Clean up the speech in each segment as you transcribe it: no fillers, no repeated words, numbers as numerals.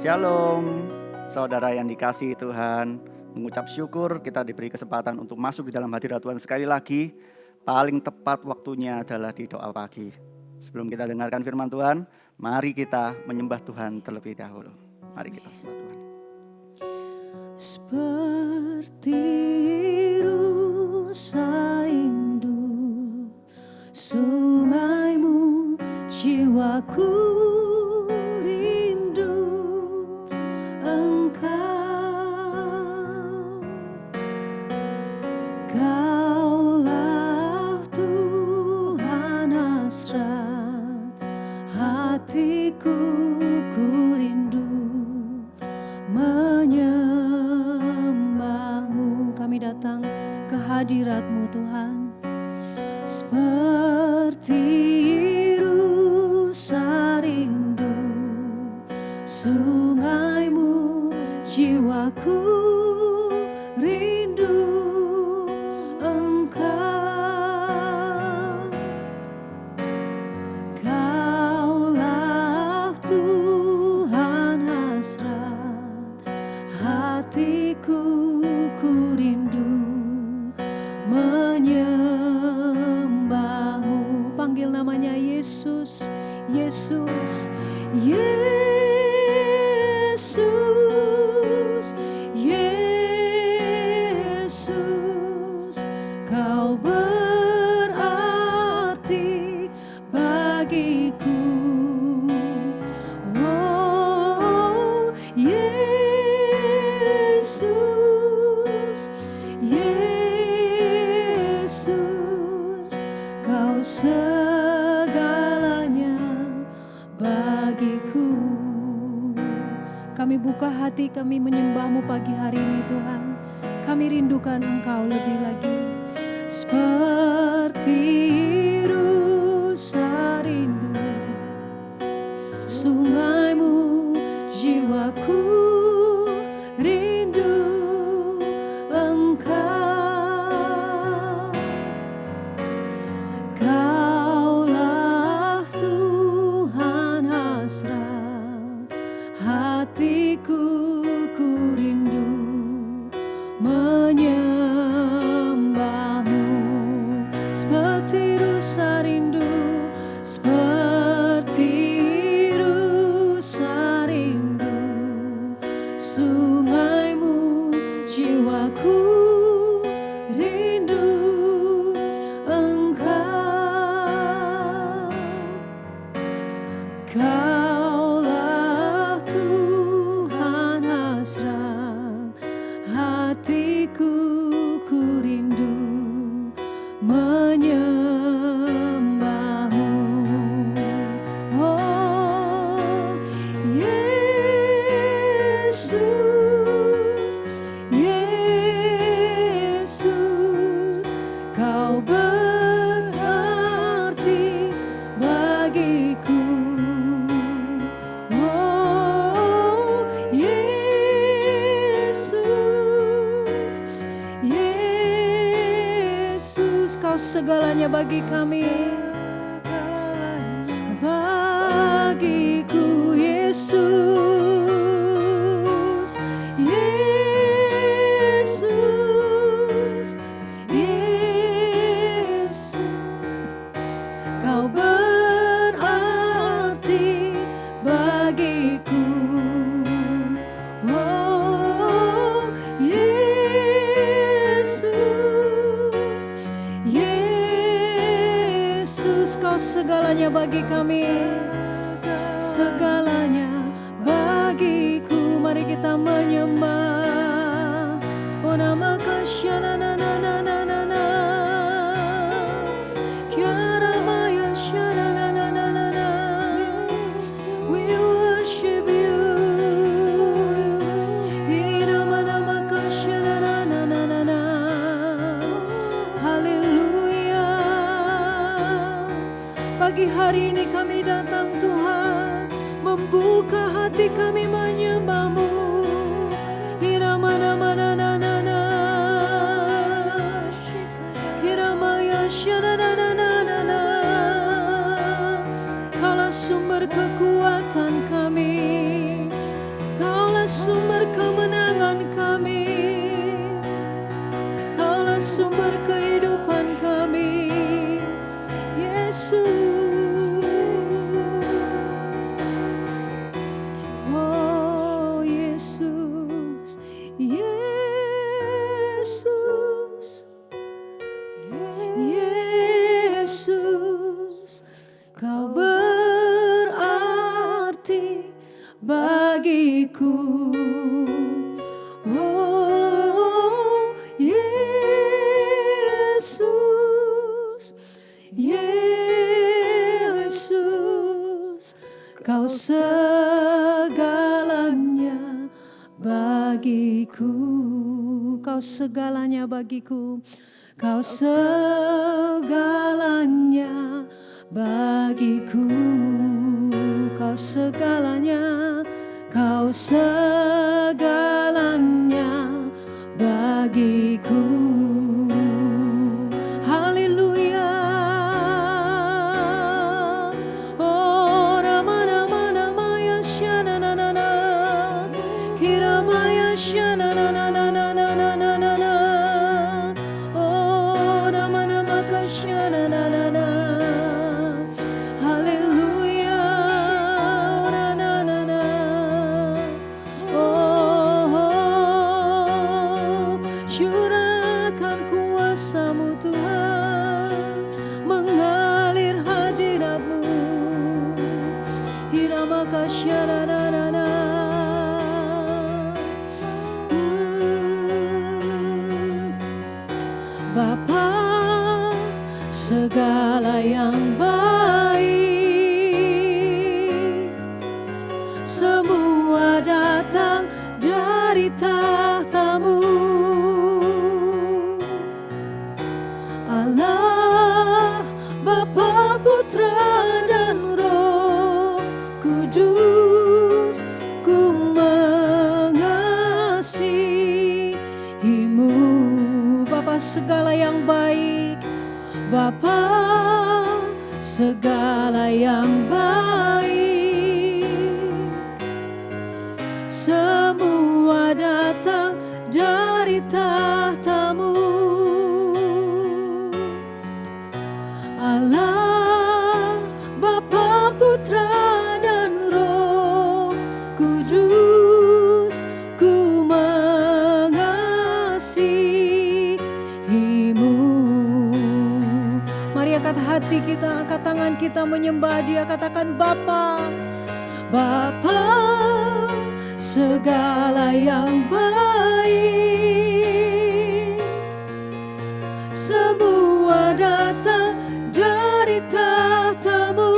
Shalom, saudara yang dikasihi Tuhan. Mengucap syukur kita diberi kesempatan untuk masuk di dalam hadirat Tuhan sekali lagi. Paling tepat waktunya adalah di doa pagi. Sebelum kita dengarkan firman Tuhan, mari kita menyembah Tuhan terlebih dahulu. Mari kita sembah Tuhan. Seperti rusa rindu sungaimu, jiwaku rindu Engkau. Kaulah Tuhan hasrat hatiku, ku rindu menyembahmu. Kami datang ke hadirat-Mu Tuhan, seperti rusa rindu sungaimu, jiwaku rindu Engkau. Kaulah Tuhan hasrat hatiku, ku rindu menyembahmu. Panggil namanya Yesus, Yesus, Yesus, Yesus. Kau berarti bagiku. Oh, Yesus, Yesus. Kau segalanya bagiku. Kami buka hati kami menyembah-Mu pagi hari ini Tuhan. Kami rindukan Engkau lebih lagi. Seperti rusa rindu sungaimu, jiwaku rindu Engkau. Kaulah Tuhan hasrat hatiku, ku rindu menyembahmu. Seperti rusa rindu, seperti rusa rindu sungaimu, jiwaku rindu Engkau. Kaulah Tuhan hasrat hatiku, ku rindu menyembahmu. Oh, Yesus, Yesus. Kau berarti bagiku. Oh, Yesus, Yesus. Kau segalanya bagi kami, bagiku Yesus, Yesus, Yesus. Kau berarti bagiku. Oh, Yesus, Yesus. Kau segalanya bagi kami, segalanya bagiku. Mari kita menyembah. Oh, nama kasyana na na na na na na. Kiara maya syana na na na na na. We worship you. Nama nama kasyana na na na na na. Haleluya. Pagi hari ini kami datang Tuhan, membuka hati kami menyembah-Mu. Irama nama na na na na. Irama ya syana na na na na na. Kaulah sumber kekuatan kami. sumber kemenangan kami, Kaulah sumber kehidupan kami, Yesus. Oh Yesus, Yesus, Yesus, Kau berarti bagiku. Oh Yesus, Yesus, Kau segalanya bagiku. Kau segalanya bagiku. Kau segalanya bagiku. Kau segalanya, Kau segalanya bagiku. Haleluya. Oh Rama Rama Rama ya shana na na na, Kirama ya shana na na na na na na na na na. Oh Rama Rama ka shana na na na. Haleluya. Na na na na. Oh, curahkan kuasa-Mu Tuhan, mengalir hadirat-Mu. Hirama kasyara na na na. Bapa, segala yang baik semua datang dari tahta-Mu. Allah, Bapa, Putra, dan Roh Kudus, ku mengasihi-Mu. Bapa, segala yang baik, Bapa, segala yang baik, semua datang dari tahta-Mu. Allah, Bapa, Putra, dan Roh Kudus, ku mengasihi-Mu. Mari angkat hati kita, angkat tangan kita menyembah Dia. Katakan Bapa, Bapa, segala yang baik, semua datang dari tahta-Mu.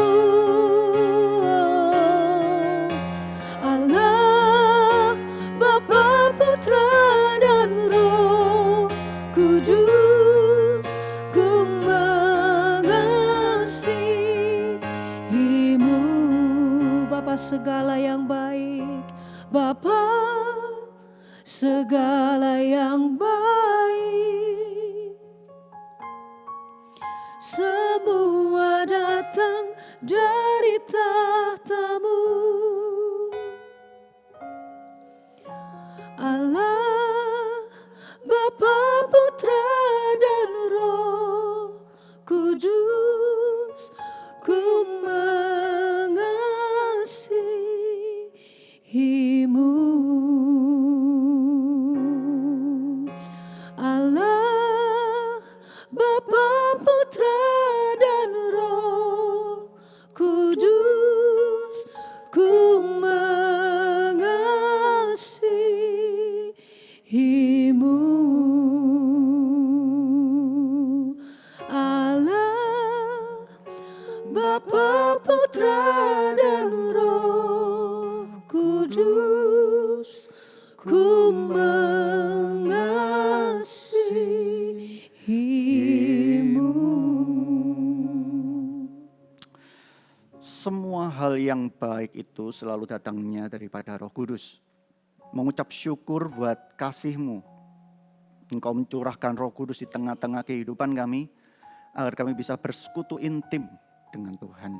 Allah, Bapa, Putra, dan Roh Kudus, ku mengasihi-Mu. Bapa, segala yang baik, Bapa, segala yang baik, semua datang dari tahta-Mu. Allah, Bapa, Putra, dan Roh Kudus, ku mengasihi-Mu. Allah, Bapa, Putra, dan Roh Kudus, ku mengasihi-Mu. Allah, Bapa, Putra, dan Roh Kudus, ku mengasihi-Mu. Semua hal yang baik itu selalu datangnya daripada Roh Kudus. Mengucap syukur buat kasih-Mu. Engkau mencurahkan Roh Kudus di tengah-tengah kehidupan kami, agar kami bisa bersekutu intim dengan Tuhan.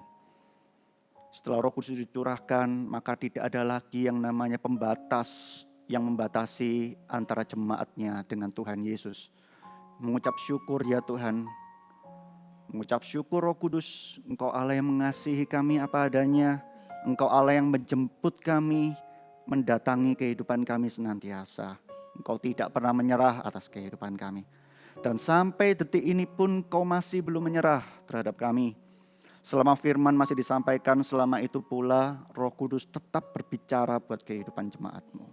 Setelah Roh Kudus dicurahkan, maka tidak ada lagi yang namanya pembatas yang membatasi antara jemaatnya dengan Tuhan Yesus. Mengucap syukur ya Tuhan, mengucap syukur Roh Kudus, Engkau Allah yang mengasihi kami apa adanya, Engkau Allah yang menjemput kami, mendatangi kehidupan kami senantiasa. Engkau tidak pernah menyerah atas kehidupan kami. Dan sampai detik ini pun Kau masih belum menyerah terhadap kami. Selama firman masih disampaikan, selama itu pula Roh Kudus tetap berbicara buat kehidupan jemaat-Mu.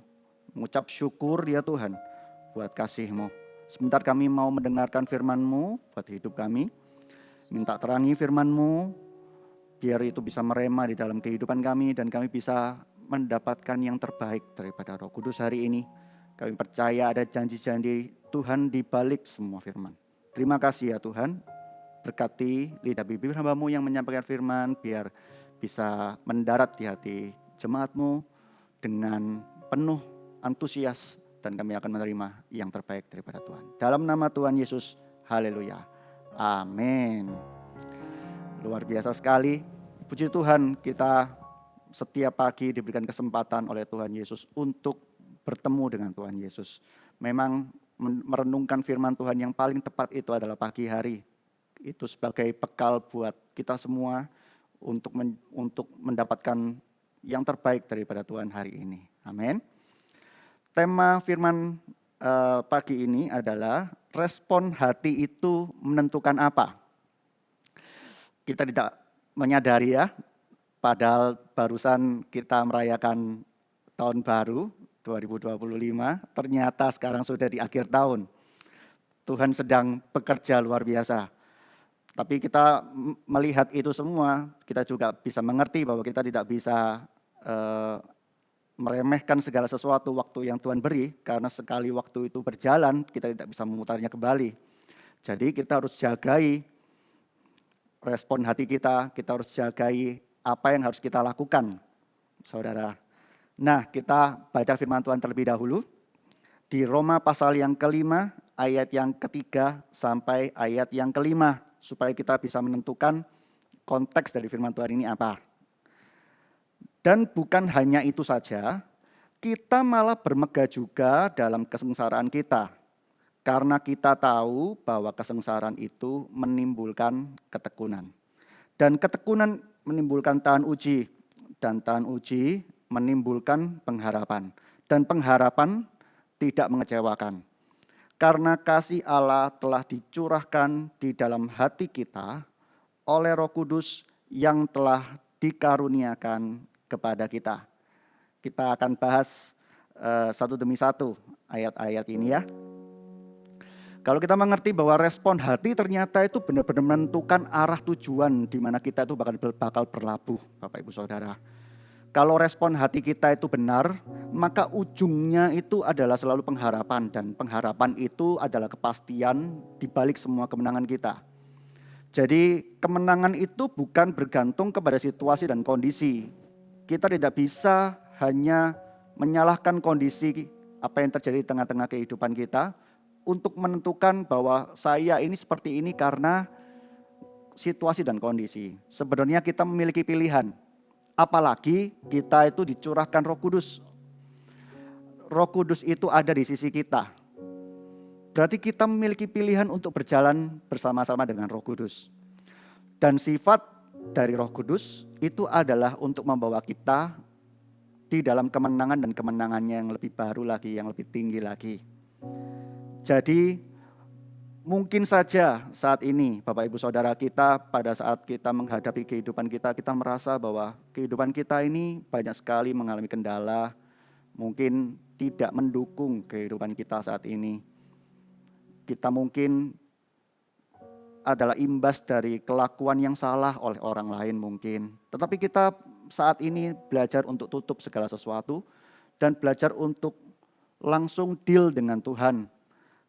Mengucap syukur ya Tuhan buat kasih-Mu. Sebentar kami mau mendengarkan firman-Mu buat hidup kami. Minta terangi firman-Mu, biar itu bisa merema di dalam kehidupan kami dan kami bisa mendapatkan yang terbaik daripada Roh Kudus hari ini. Kami percaya ada janji-janji Tuhan di balik semua firman. Terima kasih ya Tuhan. Berkati lidah bibir hamba-Mu yang menyampaikan firman, biar bisa mendarat di hati jemaat-Mu dengan penuh antusias, dan kami akan menerima yang terbaik daripada Tuhan. Dalam nama Tuhan Yesus, haleluya. Amin. Luar biasa sekali. Puji Tuhan, kita setiap pagi diberikan kesempatan oleh Tuhan Yesus untuk bertemu dengan Tuhan Yesus. Memang merenungkan firman Tuhan yang paling tepat itu adalah pagi hari. Itu sebagai bekal buat kita semua untuk mendapatkan yang terbaik daripada Tuhan hari ini. Amin. Tema firman pagi ini adalah respon hati itu menentukan apa. Kita tidak menyadari ya, padahal barusan kita merayakan tahun baru 2025, ternyata sekarang sudah di akhir tahun. Tuhan sedang bekerja luar biasa. Tapi kita melihat itu semua, kita juga bisa mengerti bahwa kita tidak bisa meremehkan segala sesuatu waktu yang Tuhan beri, karena sekali waktu itu berjalan, kita tidak bisa memutarnya kembali. Jadi kita harus jagai respon hati kita harus jagai apa yang harus kita lakukan, saudara. Nah, kita baca firman Tuhan terlebih dahulu. Di Roma pasal yang kelima, ayat yang ketiga sampai ayat yang kelima. Supaya kita bisa menentukan konteks dari firman Tuhan ini apa. Dan bukan hanya itu saja, kita malah bermegah juga dalam kesengsaraan kita. Karena kita tahu bahwa kesengsaraan itu menimbulkan ketekunan. Dan ketekunan menimbulkan tahan uji. Dan tahan uji menimbulkan pengharapan. Dan pengharapan tidak mengecewakan. Karena kasih Allah telah dicurahkan di dalam hati kita oleh Roh Kudus yang telah dikaruniakan kepada kita. Kita akan bahas satu demi satu ayat-ayat ini ya. Kalau kita mengerti bahwa respon hati ternyata itu benar-benar menentukan arah tujuan di mana kita itu bakal berlabuh, Bapak Ibu Saudara. Kalau respon hati kita itu benar, maka ujungnya itu adalah selalu pengharapan. Dan pengharapan itu adalah kepastian di balik semua kemenangan kita. Jadi kemenangan itu bukan bergantung kepada situasi dan kondisi. Kita tidak bisa hanya menyalahkan kondisi apa yang terjadi di tengah-tengah kehidupan kita untuk menentukan bahwa saya ini seperti ini karena situasi dan kondisi. Sebenarnya kita memiliki pilihan. Apalagi kita itu dicurahkan Roh Kudus. Roh Kudus itu ada di sisi kita. Berarti kita memiliki pilihan untuk berjalan bersama-sama dengan Roh Kudus. Dan sifat dari Roh Kudus itu adalah untuk membawa kita di dalam kemenangan dan kemenangannya yang lebih baru lagi, yang lebih tinggi lagi. Jadi mungkin saja saat ini Bapak Ibu Saudara kita pada saat kita menghadapi kehidupan kita merasa bahwa kehidupan kita ini banyak sekali mengalami kendala, mungkin tidak mendukung kehidupan kita saat ini. Kita mungkin adalah imbas dari kelakuan yang salah oleh orang lain mungkin. Tetapi kita saat ini belajar untuk tutup segala sesuatu dan belajar untuk langsung deal dengan Tuhan.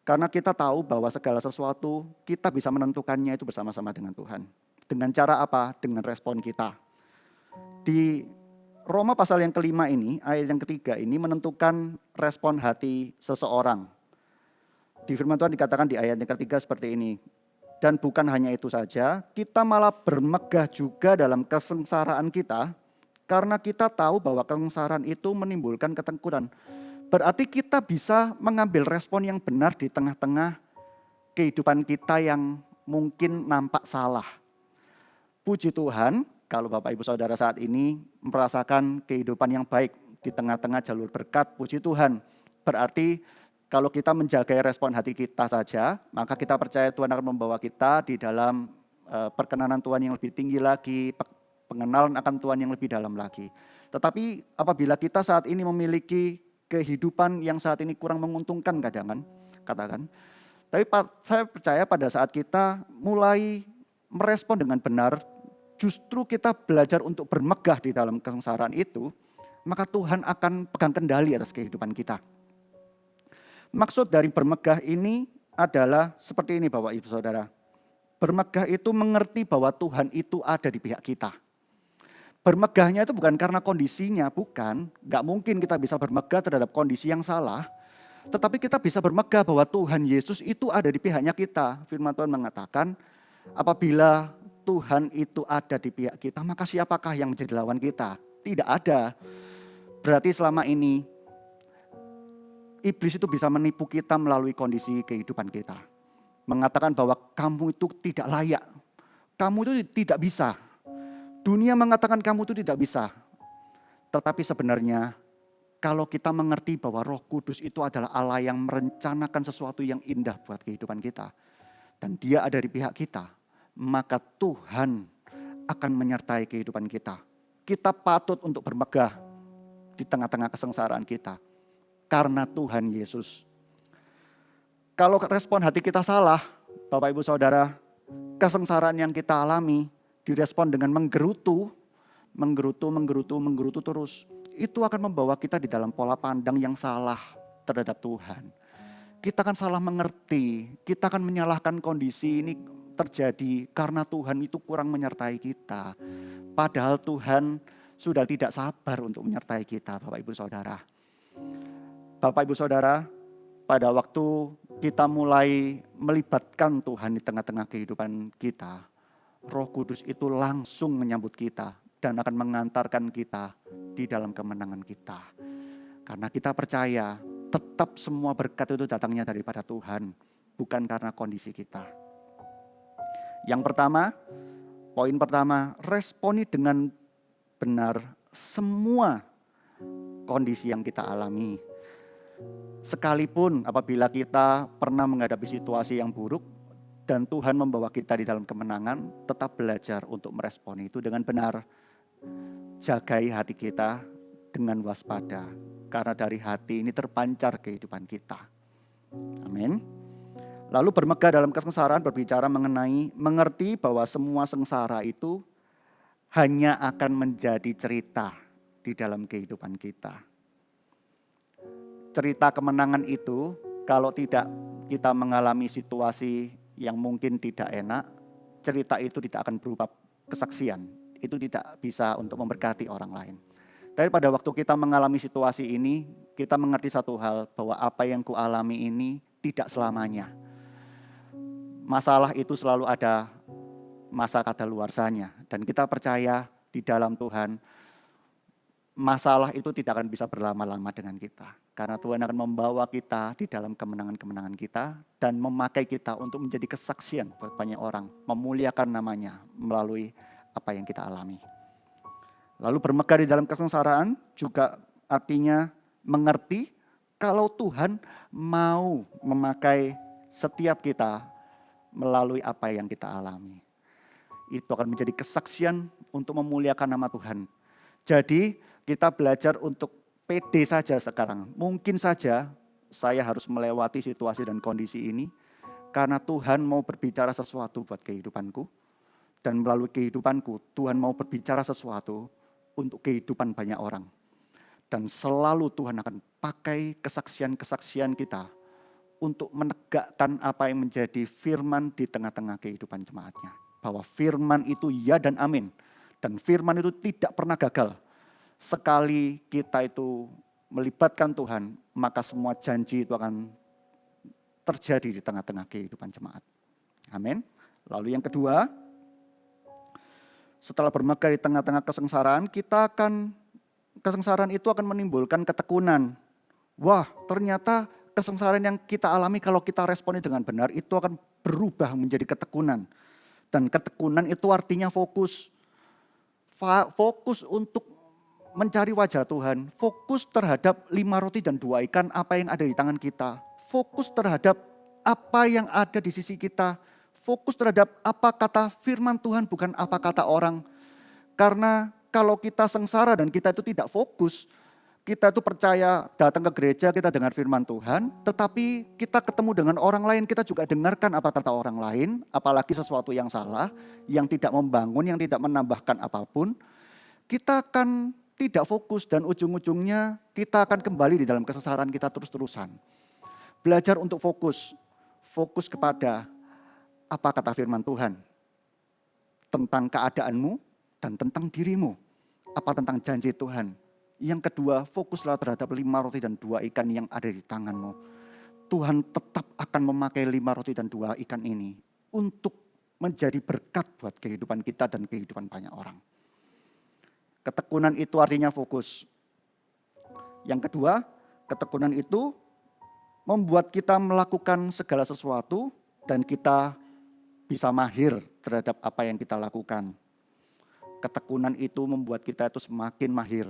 Karena kita tahu bahwa segala sesuatu kita bisa menentukannya itu bersama-sama dengan Tuhan. Dengan cara apa? Dengan respon kita. Di Roma pasal yang kelima ini, ayat yang ketiga ini menentukan respon hati seseorang. Di firman Tuhan dikatakan di ayat yang ketiga seperti ini. Dan bukan hanya itu saja, kita malah bermegah juga dalam kesengsaraan kita. Karena kita tahu bahwa kesengsaraan itu menimbulkan ketekunan. Berarti kita bisa mengambil respon yang benar di tengah-tengah kehidupan kita yang mungkin nampak salah. Puji Tuhan, kalau Bapak Ibu Saudara saat ini merasakan kehidupan yang baik di tengah-tengah jalur berkat, puji Tuhan. Berarti kalau kita menjaga respon hati kita saja, maka kita percaya Tuhan akan membawa kita di dalam perkenanan Tuhan yang lebih tinggi lagi, pengenalan akan Tuhan yang lebih dalam lagi. Tetapi apabila kita saat ini memiliki kehidupan yang saat ini kurang menguntungkan katakan. Tapi saya percaya pada saat kita mulai merespon dengan benar, justru kita belajar untuk bermegah di dalam kesengsaraan itu, maka Tuhan akan pegang kendali atas kehidupan kita. Maksud dari bermegah ini adalah seperti ini Bapak Ibu Saudara. Bermegah itu mengerti bahwa Tuhan itu ada di pihak kita. Bermegahnya itu bukan karena kondisinya, bukan. Gak mungkin kita bisa bermegah terhadap kondisi yang salah. Tetapi kita bisa bermegah bahwa Tuhan Yesus itu ada di pihaknya kita. Firman Tuhan mengatakan, apabila Tuhan itu ada di pihak kita, maka siapakah yang menjadi lawan kita? Tidak ada. Berarti selama ini, iblis itu bisa menipu kita melalui kondisi kehidupan kita. Mengatakan bahwa kamu itu tidak layak. Kamu itu tidak bisa. Dunia mengatakan kamu itu tidak bisa. Tetapi sebenarnya kalau kita mengerti bahwa Roh Kudus itu adalah Allah yang merencanakan sesuatu yang indah buat kehidupan kita. Dan Dia ada di pihak kita. Maka Tuhan akan menyertai kehidupan kita. Kita patut untuk bermegah di tengah-tengah kesengsaraan kita. Karena Tuhan Yesus. Kalau respon hati kita salah, Bapak Ibu Saudara, kesengsaraan yang kita alami direspon dengan menggerutu terus. Itu akan membawa kita di dalam pola pandang yang salah terhadap Tuhan. Kita akan salah mengerti, kita akan menyalahkan kondisi ini terjadi karena Tuhan itu kurang menyertai kita. Padahal Tuhan sudah tidak sabar untuk menyertai kita, Bapak Ibu Saudara. Bapak Ibu Saudara, pada waktu kita mulai melibatkan Tuhan di tengah-tengah kehidupan kita, Roh Kudus itu langsung menyambut kita dan akan mengantarkan kita di dalam kemenangan kita. Karena kita percaya tetap semua berkat itu datangnya daripada Tuhan, bukan karena kondisi kita. Yang pertama, poin pertama, responi dengan benar semua kondisi yang kita alami. Sekalipun apabila kita pernah menghadapi situasi yang buruk dan Tuhan membawa kita di dalam kemenangan, tetap belajar untuk meresponi itu dengan benar. Jagai hati kita dengan waspada, karena dari hati ini terpancar kehidupan kita. Amin. Lalu bermegah dalam kesengsaraan berbicara mengenai mengerti bahwa semua sengsara itu hanya akan menjadi cerita di dalam kehidupan kita. Cerita kemenangan itu kalau tidak kita mengalami situasi yang mungkin tidak enak, cerita itu tidak akan berupa kesaksian. Itu tidak bisa untuk memberkati orang lain. Tapi pada waktu kita mengalami situasi ini, kita mengerti satu hal, bahwa apa yang kualami ini tidak selamanya. Masalah itu selalu ada masa kadaluarsanya. Dan kita percaya di dalam Tuhan, masalah itu tidak akan bisa berlama-lama dengan kita. Karena Tuhan akan membawa kita di dalam kemenangan-kemenangan kita dan memakai kita untuk menjadi kesaksian buat banyak orang. Memuliakan namanya melalui apa yang kita alami. Lalu bermegah di dalam kesengsaraan juga artinya mengerti kalau Tuhan mau memakai setiap kita melalui apa yang kita alami. Itu akan menjadi kesaksian untuk memuliakan nama Tuhan. Jadi kita belajar untuk pede saja sekarang. Mungkin saja saya harus melewati situasi dan kondisi ini karena Tuhan mau berbicara sesuatu buat kehidupanku. Dan melalui kehidupanku Tuhan mau berbicara sesuatu untuk kehidupan banyak orang. Dan selalu Tuhan akan pakai kesaksian-kesaksian kita untuk menegakkan apa yang menjadi firman di tengah-tengah kehidupan jemaatnya. Bahwa firman itu ya dan amin. Dan firman itu tidak pernah gagal. Sekali kita itu melibatkan Tuhan, maka semua janji itu akan terjadi di tengah-tengah kehidupan jemaat. Amin. Lalu yang kedua, Setelah bermegah di tengah-tengah kesengsaraan, kesengsaraan itu akan menimbulkan ketekunan. Wah, ternyata kesengsaraan yang kita alami kalau kita responi dengan benar itu akan berubah menjadi ketekunan. Dan ketekunan itu artinya fokus. Fokus untuk mencari wajah Tuhan. Fokus terhadap 5 roti dan 2 ikan apa yang ada di tangan kita. Fokus terhadap apa yang ada di sisi kita. Fokus terhadap apa kata firman Tuhan bukan apa kata orang. Karena kalau kita sengsara dan kita itu tidak fokus, kita itu percaya datang ke gereja, kita dengar firman Tuhan, tetapi kita ketemu dengan orang lain, kita juga dengarkan apa kata orang lain, apalagi sesuatu yang salah, yang tidak membangun, yang tidak menambahkan apapun, kita akan tidak fokus dan ujung-ujungnya kita akan kembali di dalam kesesaran kita terus-terusan. Belajar untuk fokus kepada apa kata firman Tuhan tentang keadaanmu dan tentang dirimu, apa tentang janji Tuhan. Yang kedua, fokuslah terhadap 5 roti dan 2 ikan yang ada di tanganmu. Tuhan tetap akan memakai 5 roti dan 2 ikan ini untuk menjadi berkat buat kehidupan kita dan kehidupan banyak orang. Ketekunan itu artinya fokus. Yang kedua, ketekunan itu membuat kita melakukan segala sesuatu dan kita bisa mahir terhadap apa yang kita lakukan. Ketekunan itu membuat kita itu semakin mahir.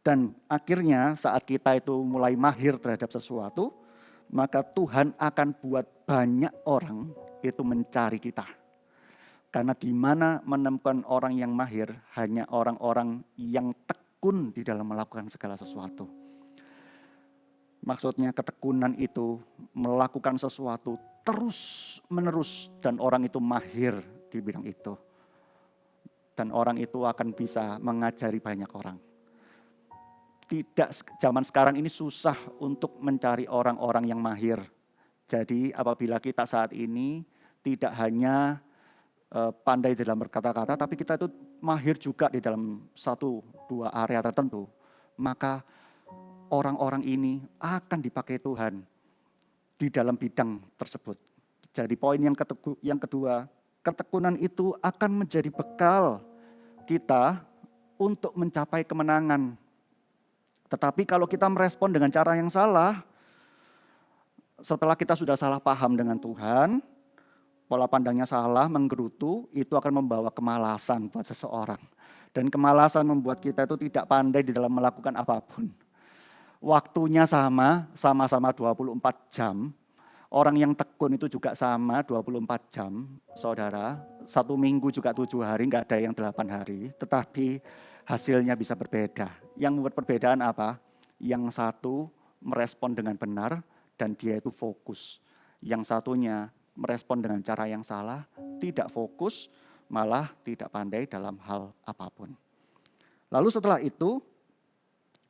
Dan akhirnya saat kita itu mulai mahir terhadap sesuatu, maka Tuhan akan buat banyak orang itu mencari kita. Karena di mana menemukan orang yang mahir, hanya orang-orang yang tekun di dalam melakukan segala sesuatu. Maksudnya ketekunan itu melakukan sesuatu terus menerus dan orang itu mahir di bidang itu. Dan orang itu akan bisa mengajari banyak orang. Tidak, zaman sekarang ini susah untuk mencari orang-orang yang mahir. Jadi apabila kita saat ini tidak hanya pandai dalam berkata-kata, tapi kita itu mahir juga di dalam 1-2 area tertentu, maka orang-orang ini akan dipakai Tuhan di dalam bidang tersebut. Jadi poin yang kedua, ketekunan itu akan menjadi bekal kita untuk mencapai kemenangan. Tetapi kalau kita merespon dengan cara yang salah, setelah kita sudah salah paham dengan Tuhan, pola pandangnya salah, menggerutu, itu akan membawa kemalasan buat seseorang. Dan kemalasan membuat kita itu tidak pandai di dalam melakukan apapun. Waktunya sama-sama 24 jam. Orang yang tekun itu juga sama 24 jam, saudara. 1 minggu juga 7 hari, nggak ada yang 8 hari. Tetapi hasilnya bisa berbeda. Yang membuat perbedaan apa? Yang satu merespon dengan benar dan dia itu fokus. Yang satunya merespon dengan cara yang salah, tidak fokus, malah tidak pandai dalam hal apapun. Lalu setelah itu,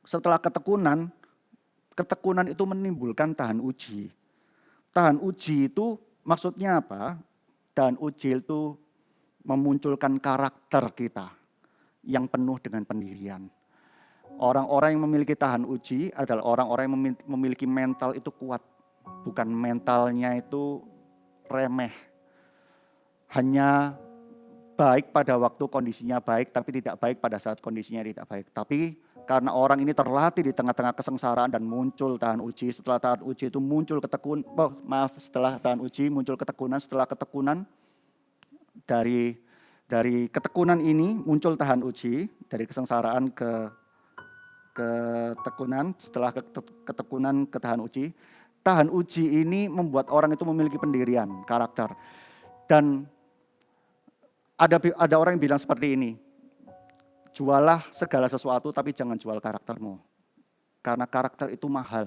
setelah ketekunan itu menimbulkan tahan uji. Tahan uji itu maksudnya apa? Tahan uji itu memunculkan karakter kita yang penuh dengan pendirian. Orang-orang yang memiliki tahan uji adalah orang-orang yang memiliki mental itu kuat. Bukan mentalnya itu remeh. Hanya baik pada waktu kondisinya baik, tapi tidak baik pada saat kondisinya tidak baik. Tapi karena orang ini terlatih di tengah-tengah kesengsaraan dan muncul tahan uji. Setelah tahan uji itu muncul setelah tahan uji muncul ketekunan. Setelah ketekunan dari ketekunan ini muncul tahan uji, dari kesengsaraan ke ketekunan, setelah ketekunan ke tahan uji. Tahan uji ini membuat orang itu memiliki pendirian, karakter. Dan ada orang yang bilang seperti ini, jualah segala sesuatu tapi jangan jual karaktermu. Karena karakter itu mahal.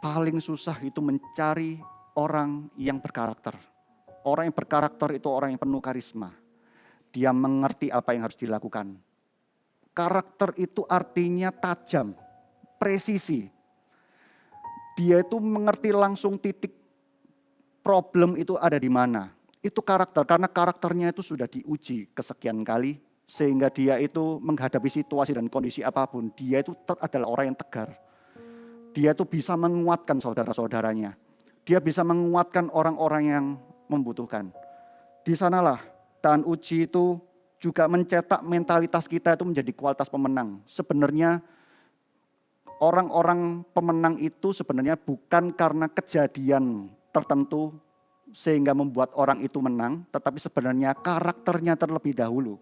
Paling susah itu mencari orang yang berkarakter. Orang yang berkarakter itu orang yang penuh karisma. Dia mengerti apa yang harus dilakukan. Karakter itu artinya tajam, presisi. Dia itu mengerti langsung titik problem itu ada di mana. Itu karakter, karena karakternya itu sudah diuji kesekian kali. Sehingga dia itu menghadapi situasi dan kondisi apapun. Dia itu adalah orang yang tegar. Dia itu bisa menguatkan saudara-saudaranya. Dia bisa menguatkan orang-orang yang membutuhkan. Di sanalah tahan uji itu juga mencetak mentalitas kita itu menjadi kualitas pemenang. Sebenarnya orang-orang pemenang itu sebenarnya bukan karena kejadian tertentu sehingga membuat orang itu menang, tetapi sebenarnya karakternya terlebih dahulu.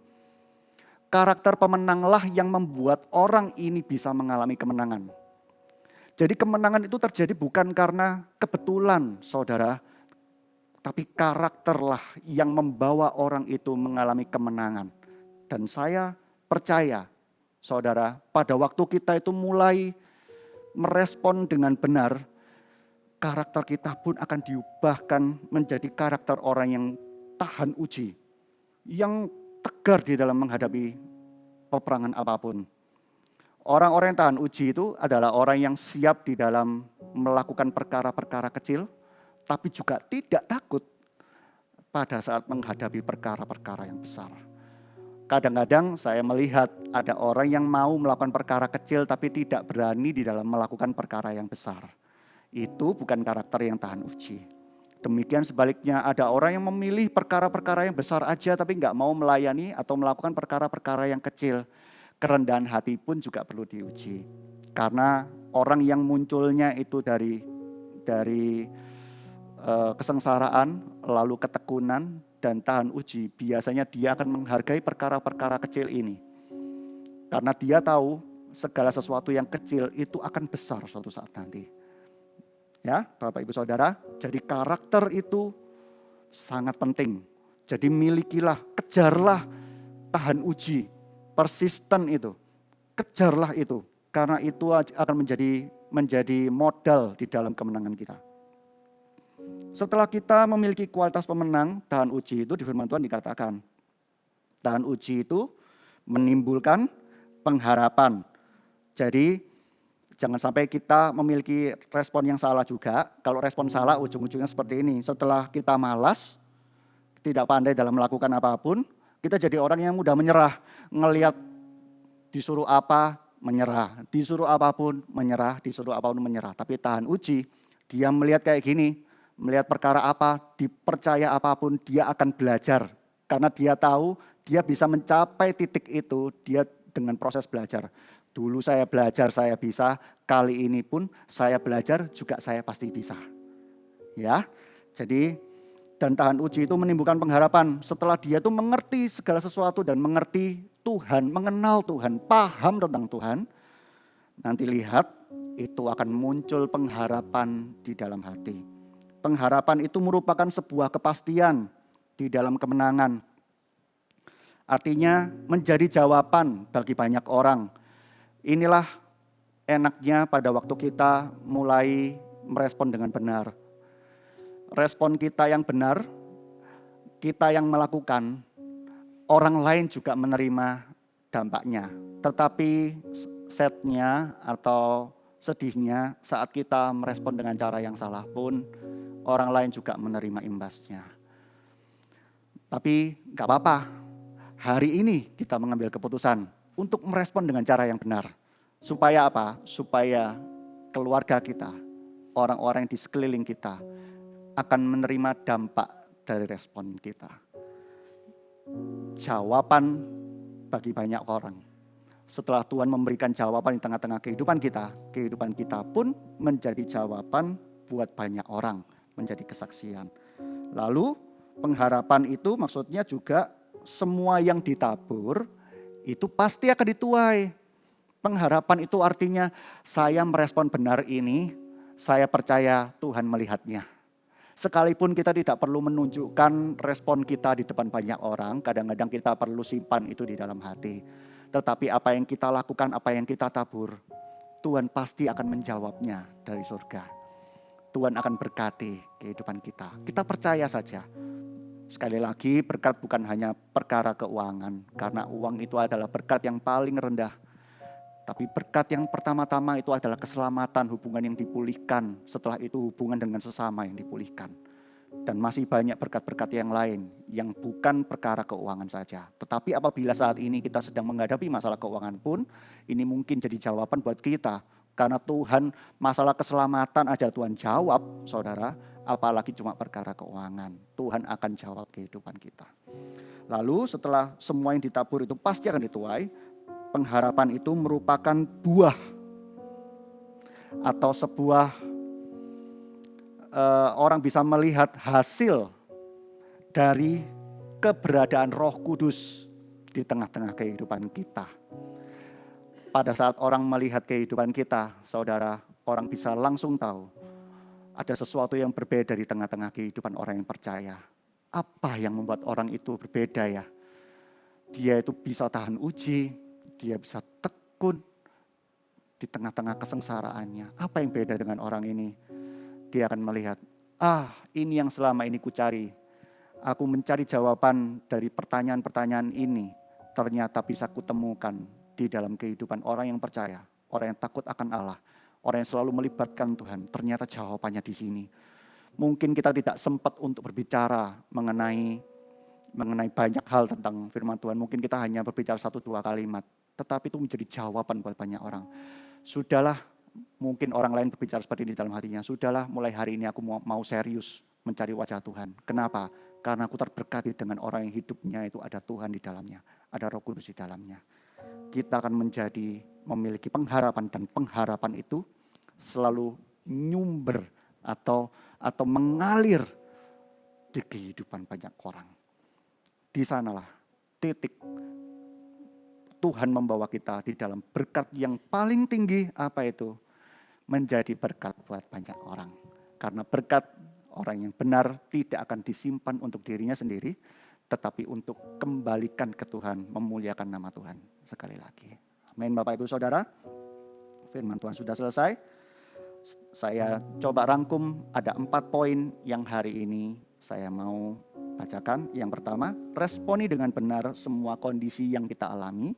Karakter pemenanglah yang membuat orang ini bisa mengalami kemenangan. Jadi kemenangan itu terjadi bukan karena kebetulan, saudara, tapi karakterlah yang membawa orang itu mengalami kemenangan. Dan saya percaya, saudara, pada waktu kita itu mulai merespon dengan benar, karakter kita pun akan diubahkan menjadi karakter orang yang tahan uji, yang tegar di dalam menghadapi peperangan apapun. Orang-orang yang tahan uji itu adalah orang yang siap di dalam melakukan perkara-perkara kecil, tapi juga tidak takut pada saat menghadapi perkara-perkara yang besar. Kadang-kadang saya melihat ada orang yang mau melakukan perkara kecil tapi tidak berani di dalam melakukan perkara yang besar. Itu bukan karakter yang tahan uji. Demikian sebaliknya ada orang yang memilih perkara-perkara yang besar aja tapi nggak mau melayani atau melakukan perkara-perkara yang kecil. Kerendahan hati pun juga perlu diuji. Karena orang yang munculnya itu dari kesengsaraan, lalu ketekunan dan tahan uji, biasanya dia akan menghargai perkara-perkara kecil ini. Karena dia tahu segala sesuatu yang kecil itu akan besar suatu saat nanti. Ya, Bapak Ibu Saudara, jadi karakter itu sangat penting. Jadi milikilah, kejarlah tahan uji, persisten itu. Kejarlah itu, karena itu akan menjadi modal di dalam kemenangan kita. Setelah kita memiliki kualitas pemenang, tahan uji itu di firman Tuhan dikatakan. Tahan uji itu menimbulkan pengharapan. Jadi jangan sampai kita memiliki respon yang salah juga. Kalau respon salah ujung-ujungnya seperti ini. Setelah kita malas, tidak pandai dalam melakukan apapun, kita jadi orang yang mudah menyerah. Ngelihat disuruh apa, menyerah. Disuruh apapun, menyerah. Disuruh apapun, menyerah. Tapi tahan uji, dia melihat kayak gini. Melihat perkara apa, dipercaya apapun, dia akan belajar. Karena dia tahu, dia bisa mencapai titik itu, dia dengan proses belajar. Dulu saya belajar, saya bisa. Kali ini pun saya belajar, juga saya pasti bisa. Ya, jadi dan tahan uji itu menimbulkan pengharapan. Setelah dia itu mengerti segala sesuatu dan mengerti Tuhan, mengenal Tuhan, paham tentang Tuhan. Nanti lihat, itu akan muncul pengharapan di dalam hati. Pengharapan itu merupakan sebuah kepastian di dalam kemenangan. Artinya menjadi jawaban bagi banyak orang. Inilah enaknya pada waktu kita mulai merespon dengan benar. Respon kita yang benar, kita yang melakukan, orang lain juga menerima dampaknya. Tetapi setnya atau sedihnya saat kita merespon dengan cara yang salah pun, orang lain juga menerima imbasnya. Tapi gak apa-apa, hari ini kita mengambil keputusan untuk merespon dengan cara yang benar. Supaya apa? Supaya keluarga kita, orang-orang di sekeliling kita akan menerima dampak dari respon kita. Jawaban bagi banyak orang. Setelah Tuhan memberikan jawaban di tengah-tengah kehidupan kita pun menjadi jawaban buat banyak orang, menjadi kesaksian. Lalu pengharapan itu maksudnya juga semua yang ditabur itu pasti akan dituai. Pengharapan itu artinya saya merespon benar ini, saya percaya Tuhan melihatnya. Sekalipun kita tidak perlu menunjukkan respon kita di depan banyak orang, kadang-kadang kita perlu simpan itu di dalam hati. Tetapi apa yang kita lakukan, apa yang kita tabur, Tuhan pasti akan menjawabnya dari surga. Tuhan akan berkati kehidupan kita. Kita percaya saja. Sekali lagi berkat bukan hanya perkara keuangan. Karena uang itu adalah berkat yang paling rendah. Tapi berkat yang pertama-tama itu adalah keselamatan, hubungan yang dipulihkan. Setelah itu hubungan dengan sesama yang dipulihkan. Dan masih banyak berkat-berkat yang lain yang bukan perkara keuangan saja. Tetapi apabila saat ini kita sedang menghadapi masalah keuangan pun, ini mungkin jadi jawaban buat kita. Karena Tuhan masalah keselamatan aja Tuhan jawab, saudara. Apalagi cuma perkara keuangan. Tuhan akan jawab kehidupan kita. Lalu setelah semua yang ditabur itu pasti akan dituai, pengharapan itu merupakan buah atau sebuah orang bisa melihat hasil dari keberadaan Roh Kudus di tengah-tengah kehidupan kita. Pada saat orang melihat kehidupan kita, saudara, orang bisa langsung tahu ada sesuatu yang berbeda di tengah-tengah kehidupan orang yang percaya. Apa yang membuat orang itu berbeda ya? Dia itu bisa tahan uji, dia bisa tekun di tengah-tengah kesengsaraannya. Apa yang beda dengan orang ini? Dia akan melihat, ini yang selama ini kucari. Aku mencari jawaban dari pertanyaan-pertanyaan ini. Ternyata bisa kutemukan di dalam kehidupan orang yang percaya. Orang yang takut akan Allah. Orang yang selalu melibatkan Tuhan. Ternyata jawabannya di sini. Mungkin kita tidak sempat untuk berbicara mengenai banyak hal tentang firman Tuhan. Mungkin kita hanya berbicara 1-2 kalimat. Tetapi itu menjadi jawaban buat banyak orang. Sudahlah, mungkin orang lain berbicara seperti ini dalam hatinya. Sudahlah, mulai hari ini aku mau serius mencari wajah Tuhan. Kenapa? Karena aku terberkati dengan orang yang hidupnya itu ada Tuhan di dalamnya. Ada Roh Kudus di dalamnya. Kita akan memiliki pengharapan, dan pengharapan itu selalu nyumber atau mengalir di kehidupan banyak orang. Di sanalah titik Tuhan membawa kita di dalam berkat yang paling tinggi. Apa itu? Menjadi berkat buat banyak orang. Karena berkat orang yang benar tidak akan disimpan untuk dirinya sendiri, tetapi untuk kembalikan ke Tuhan, memuliakan nama Tuhan. Sekali lagi. Amin Bapak Ibu Saudara. Firman Tuhan sudah selesai. Saya coba rangkum, ada 4 poin yang hari ini saya mau bacakan. Yang pertama, responi dengan benar semua kondisi yang kita alami.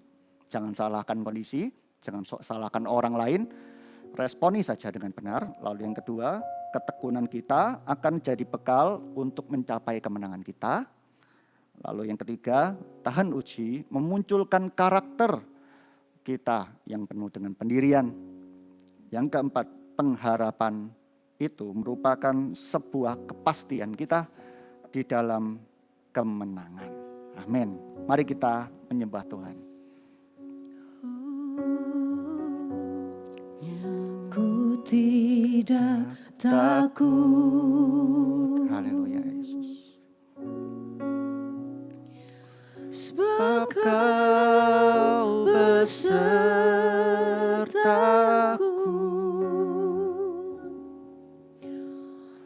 Jangan salahkan kondisi, jangan salahkan orang lain. Responi saja dengan benar. Lalu yang kedua, ketekunan kita akan jadi bekal untuk mencapai kemenangan kita. Lalu yang ketiga, tahan uji memunculkan karakter kita yang penuh dengan pendirian. Yang keempat, pengharapan itu merupakan sebuah kepastian kita di dalam kemenangan. Amin. Mari kita menyembah Tuhan. Ku tidak takut. Haleluya Yesus. Sebab Kau besertaku.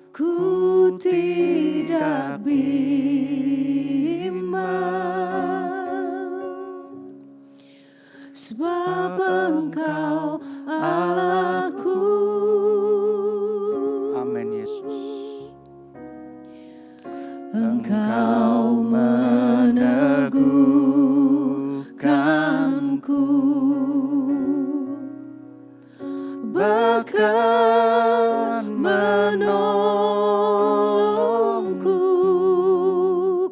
Ku tidak bimbang, sebab Engkau Allahku. Amin Yesus. Engkau meneguhkanku, bahkan menolongku.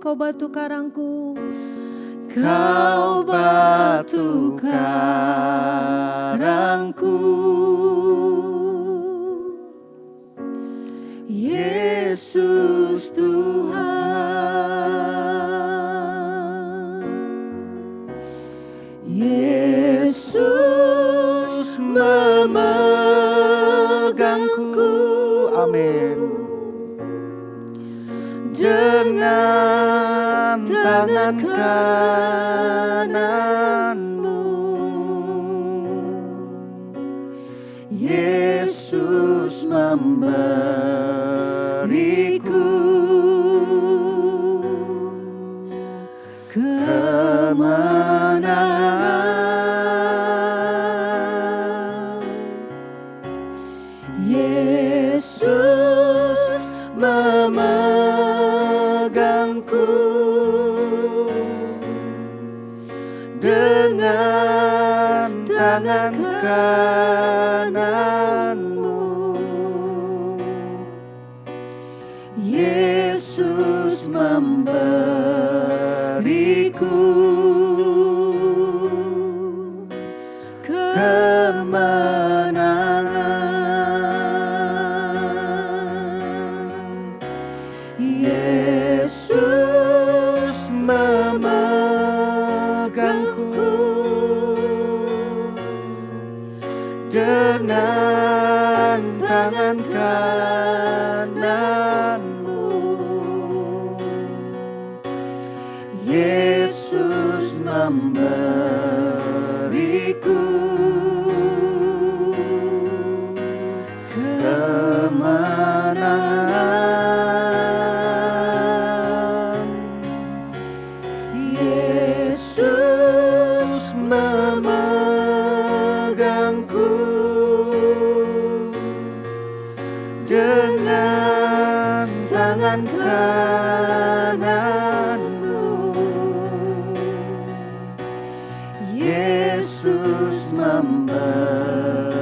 Kau batu karangku, Kau batu karangku. Yesus Tuhan, Yesus memegangku. Amin. Dengan tangan kananmu, Yesus memberiku kemenangan. Yesus memegangku dengan tangan kananmu. Yesus memberiku kemenangan. Yesus memegangku tangan kananmu. Yesus memberiku kemenangan. Yesus memegangku dengan tangan kananmu. Yesus memberiku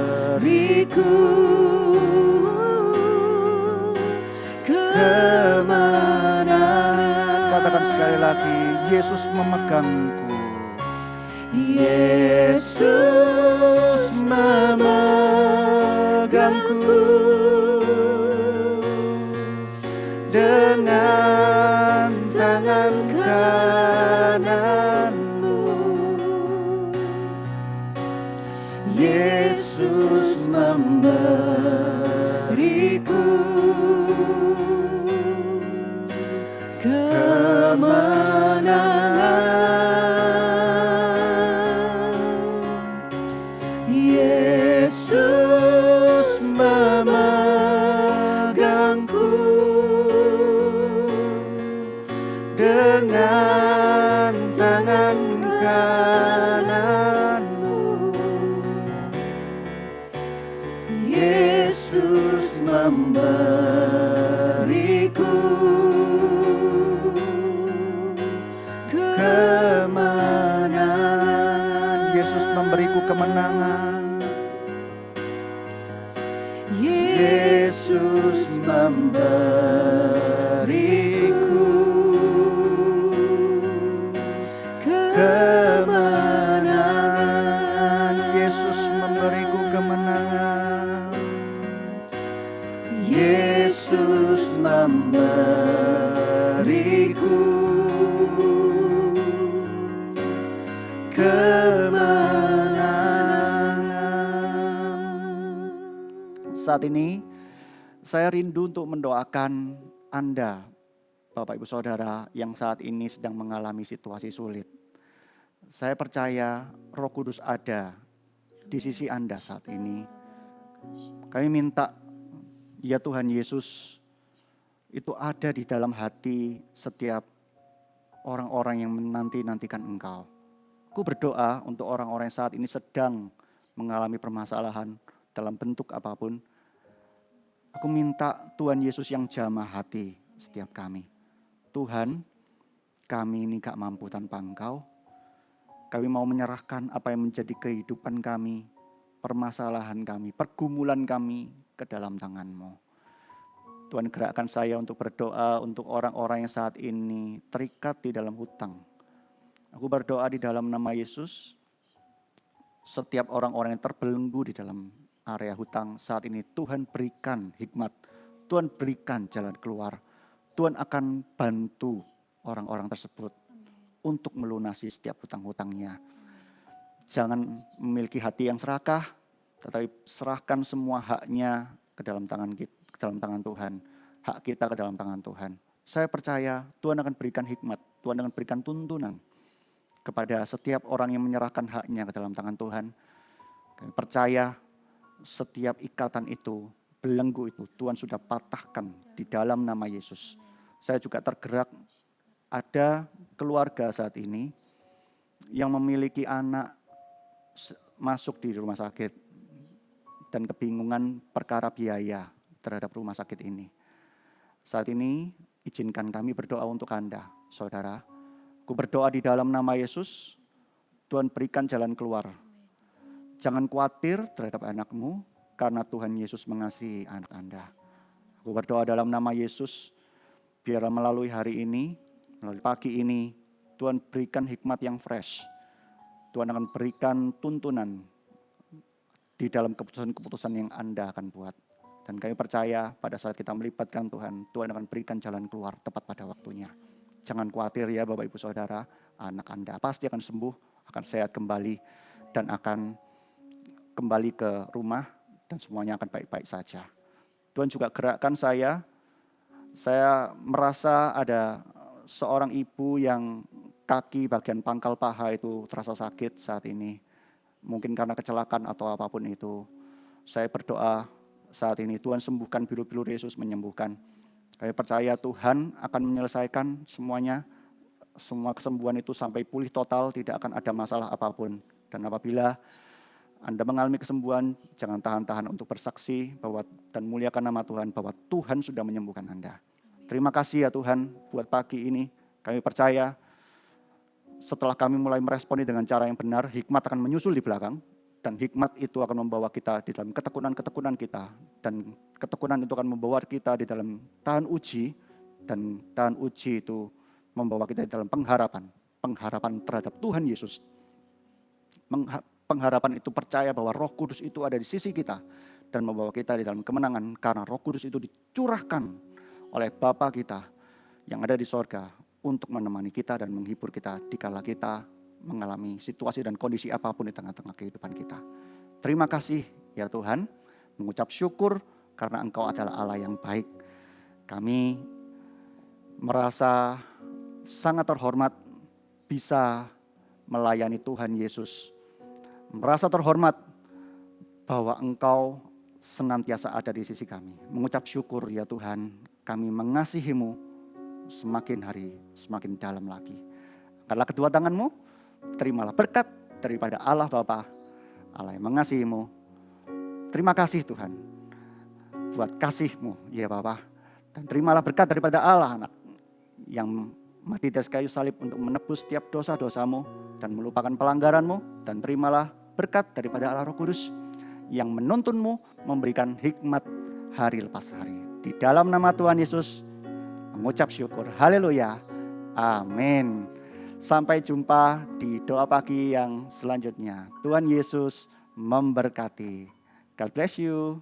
kemenangan. Katakan sekali lagi, Yesus memegangku. Yesus memegangku dengan tangan kananmu. Yesus memberiku kemenangan. Yesus memegangku dengan tangan kananmu. Yesus memberiku kemenangan. Yesus memberiku kemenangan. Yesus memberiku kemenangan. Yesus memberiku kemenangan. Yesus memberiku kemenangan. Saat ini saya rindu untuk mendoakan Anda, Bapak Ibu Saudara yang saat ini sedang mengalami situasi sulit. Saya percaya Roh Kudus ada di sisi Anda saat ini. Kami minta, ya Tuhan Yesus, itu ada di dalam hati setiap orang-orang yang menanti-nantikan Engkau. Aku berdoa untuk orang-orang yang saat ini sedang mengalami permasalahan dalam bentuk apapun. Aku minta Tuhan Yesus yang jamah hati setiap kami. Tuhan, kami ini gak mampu tanpa Engkau. Kami mau menyerahkan apa yang menjadi kehidupan kami, permasalahan kami, pergumulan kami ke dalam tangan-Mu. Tuhan, gerakkan saya untuk berdoa untuk orang-orang yang saat ini terikat di dalam hutang. Aku berdoa di dalam nama Yesus, setiap orang-orang yang terbelenggu di dalam area hutang saat ini, Tuhan berikan hikmat, Tuhan berikan jalan keluar. Tuhan akan bantu orang-orang tersebut untuk melunasi setiap hutang-hutangnya. Jangan memiliki hati yang serakah, tetapi serahkan semua haknya ke dalam tangan kita, ke dalam tangan Tuhan. Hak kita ke dalam tangan Tuhan. Saya percaya Tuhan akan berikan hikmat, Tuhan akan berikan tuntunan kepada setiap orang yang menyerahkan haknya ke dalam tangan Tuhan. Kami percaya setiap ikatan itu, belenggu itu, Tuhan sudah patahkan di dalam nama Yesus. Saya juga tergerak, ada keluarga saat ini yang memiliki anak masuk di rumah sakit dan kebingungan perkara biaya terhadap rumah sakit ini. Saat ini izinkan kami berdoa untuk Anda, saudara. Aku berdoa di dalam nama Yesus, Tuhan berikan jalan keluar. Jangan khawatir terhadap anakmu, karena Tuhan Yesus mengasihi anak Anda. Aku berdoa dalam nama Yesus, biarlah melalui hari ini, melalui pagi ini, Tuhan berikan hikmat yang fresh. Tuhan akan berikan tuntunan di dalam keputusan-keputusan yang Anda akan buat. Dan kami percaya pada saat kita melibatkan Tuhan, Tuhan akan berikan jalan keluar tepat pada waktunya. Jangan khawatir ya Bapak Ibu Saudara, anak Anda pasti akan sembuh, akan sehat kembali, dan akan kembali ke rumah dan semuanya akan baik-baik saja. Tuhan juga gerakkan saya merasa ada seorang ibu yang kaki bagian pangkal paha itu terasa sakit saat ini. Mungkin karena kecelakaan atau apapun itu. Saya berdoa saat ini, Tuhan sembuhkan, biru-biru Yesus menyembuhkan. Saya percaya Tuhan akan menyelesaikan semuanya, semua kesembuhan itu sampai pulih total, tidak akan ada masalah apapun. Dan apabila Anda mengalami kesembuhan, jangan tahan-tahan untuk bersaksi bahwa dan muliakan nama Tuhan, bahwa Tuhan sudah menyembuhkan Anda. Terima kasih ya Tuhan buat pagi ini. Kami percaya setelah kami mulai meresponi dengan cara yang benar, hikmat akan menyusul di belakang. Dan hikmat itu akan membawa kita di dalam ketekunan-ketekunan kita. Dan ketekunan itu akan membawa kita di dalam tahan uji. Dan tahan uji itu membawa kita di dalam pengharapan. Pengharapan terhadap Tuhan Yesus. Pengharapan itu percaya bahwa Roh Kudus itu ada di sisi kita. Dan membawa kita di dalam kemenangan. Karena Roh Kudus itu dicurahkan oleh Bapa kita yang ada di sorga. Untuk menemani kita dan menghibur kita dikala kita mengalami situasi dan kondisi apapun di tengah-tengah kehidupan kita. Terima kasih ya Tuhan, mengucap syukur karena Engkau adalah Allah yang baik. Kami merasa sangat terhormat bisa melayani Tuhan Yesus. Merasa terhormat bahwa Engkau senantiasa ada di sisi kami. Mengucap syukur ya Tuhan, kami mengasihi-Mu semakin hari semakin dalam lagi. Angkatlah kedua tangan-Mu. Terimalah berkat daripada Allah Bapa, Allah yang mengasihi-Mu. Terima kasih Tuhan buat kasih-Mu ya Bapa. Dan terimalah berkat daripada Allah Anak yang mati di atas kayu salib untuk menebus setiap dosa-dosamu dan melupakan pelanggaranmu. Dan terimalah berkat daripada Allah Roh Kudus yang menuntunmu memberikan hikmat hari lepas hari. Di dalam nama Tuhan Yesus mengucap syukur. Haleluya. Amin. Sampai jumpa di doa pagi yang selanjutnya. Tuhan Yesus memberkati. God bless you.